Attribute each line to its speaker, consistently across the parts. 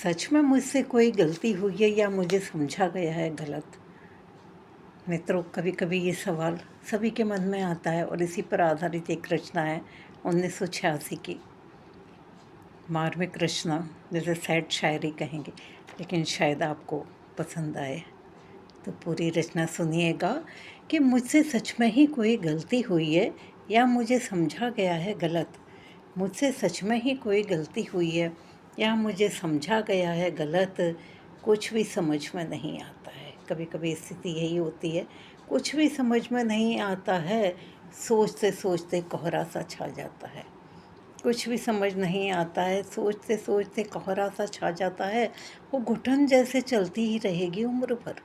Speaker 1: सच में मुझसे कोई गलती हुई है या मुझे समझा गया है गलत? मित्रों, कभी कभी ये सवाल सभी के मन में आता है और इसी पर आधारित एक रचना है 1986 की मार्मिक रचना, जैसे सैड शायरी कहेंगे, लेकिन शायद आपको पसंद आए। तो पूरी रचना सुनिएगा कि मुझसे सच में ही कोई गलती हुई है या मुझे समझा गया है गलत। मुझसे सच में ही कोई गलती हुई है या मुझे समझा गया है गलत। कुछ भी समझ में नहीं आता है। कभी कभी स्थिति यही होती है, कुछ भी समझ में नहीं आता है। सोचते सोचते कोहरा सा छा जाता है। कुछ भी समझ नहीं आता है, सोचते सोचते कोहरा सा छा जाता है। वो घुटन जैसे चलती ही रहेगी उम्र भर।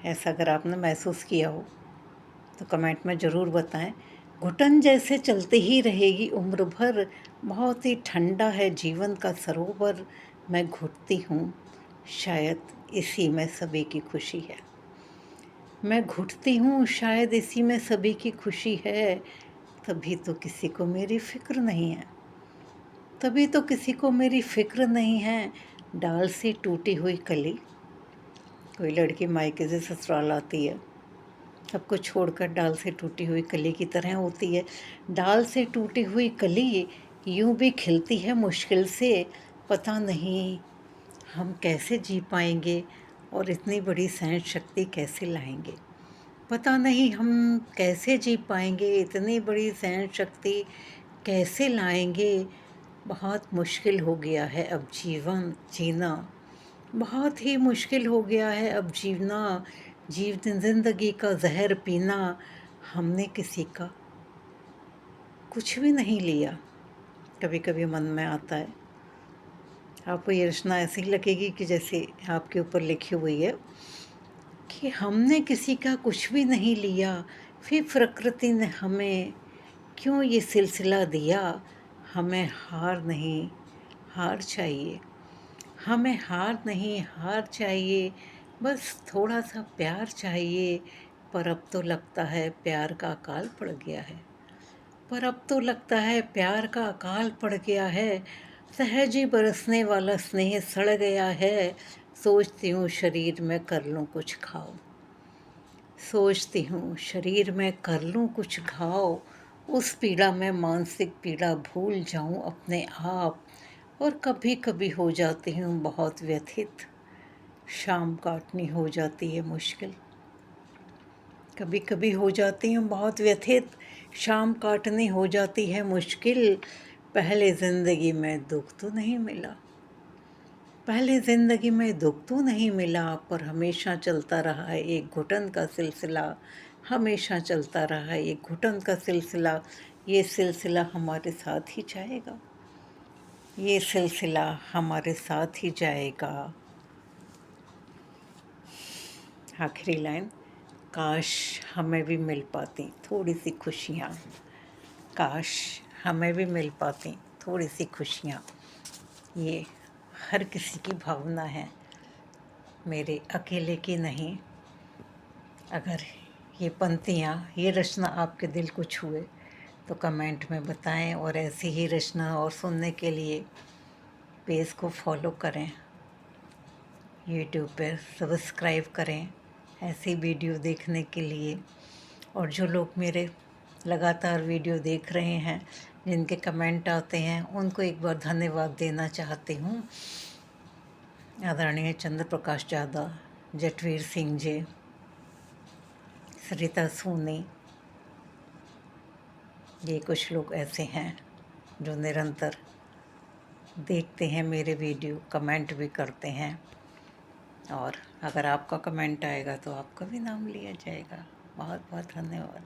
Speaker 1: ऐसा अगर आपने महसूस किया हो तो कमेंट में ज़रूर बताएं। घुटन जैसे चलती ही रहेगी उम्र भर, बहुत ही ठंडा है जीवन का सरोवर। मैं घुटती हूँ, शायद इसी में सभी की खुशी है। मैं घुटती हूँ, शायद इसी में सभी की खुशी है। तभी तो किसी को मेरी फ़िक्र नहीं है, तभी तो किसी को मेरी फ़िक्र नहीं है। डाल से टूटी हुई कली, कोई लड़की मायके से ससुराल आती है, सबको छोड़कर डाल से टूटी हुई कली की तरह होती है। डाल से टूटी हुई कली यूं भी खिलती है मुश्किल से। पता नहीं हम कैसे जी पाएंगे और इतनी बड़ी सहन शक्ति कैसे लाएंगे। पता नहीं हम कैसे जी पाएंगे, इतनी बड़ी सहन शक्ति कैसे लाएंगे। बहुत मुश्किल हो गया है अब जीवन जीना, बहुत ही मुश्किल हो गया है अब जीना। ज़िंदगी का जहर पीना। हमने किसी का कुछ भी नहीं लिया। कभी कभी मन में आता है, आपको ये रचना ऐसी लगेगी कि जैसे आपके ऊपर लिखी हुई है कि हमने किसी का कुछ भी नहीं लिया, फिर प्रकृति ने हमें क्यों ये सिलसिला दिया। हमें हार नहीं, हार चाहिए। हमें हार नहीं, हार चाहिए। बस थोड़ा सा प्यार चाहिए। पर अब तो लगता है प्यार का अकाल पड़ गया है। पर अब तो लगता है प्यार का अकाल पड़ गया है। सहज ही बरसने वाला स्नेह सड़ गया है। सोचती हूँ शरीर में कर लूँ कुछ घाव। सोचती हूँ शरीर में कर लूँ कुछ घाव। उस पीड़ा में मानसिक पीड़ा भूल जाऊँ अपने आप। और कभी कभी हो जाती हूँ बहुत व्यथित, शाम काटनी हो जाती है मुश्किल। कभी कभी हो जाती हूँ बहुत व्यथित, शाम काटनी हो जाती है मुश्किल। पहले ज़िंदगी में दुख तो नहीं मिला, पहले ज़िंदगी में दुख तो नहीं मिला, पर हमेशा चलता रहा है एक घुटन का सिलसिला। हमेशा चलता रहा है एक घुटन का सिलसिला। ये सिलसिला हमारे साथ ही जाएगा, ये सिलसिला हमारे साथ ही जाएगा। आखिरी लाइन, काश हमें भी मिल पाती थोड़ी सी खुशियाँ। काश हमें भी मिल पाती थोड़ी सी खुशियाँ। ये हर किसी की भावना है, मेरे अकेले की नहीं। अगर ये पंक्तियाँ, ये रचना आपके दिल को छुए तो कमेंट में बताएं। और ऐसी ही रचना और सुनने के लिए पेज को फॉलो करें, यूट्यूब पर सब्सक्राइब करें ऐसी वीडियो देखने के लिए। और जो लोग मेरे लगातार वीडियो देख रहे हैं, जिनके कमेंट आते हैं, उनको एक बार धन्यवाद देना चाहती हूँ। आदरणीय चंद्र प्रकाश जादा, जटवीर सिंह जी, सरिता सोनी, ये कुछ लोग ऐसे हैं जो निरंतर देखते हैं मेरे वीडियो, कमेंट भी करते हैं। और अगर आपका कमेंट आएगा तो आपका भी नाम लिया जाएगा। बहुत बहुत धन्यवाद।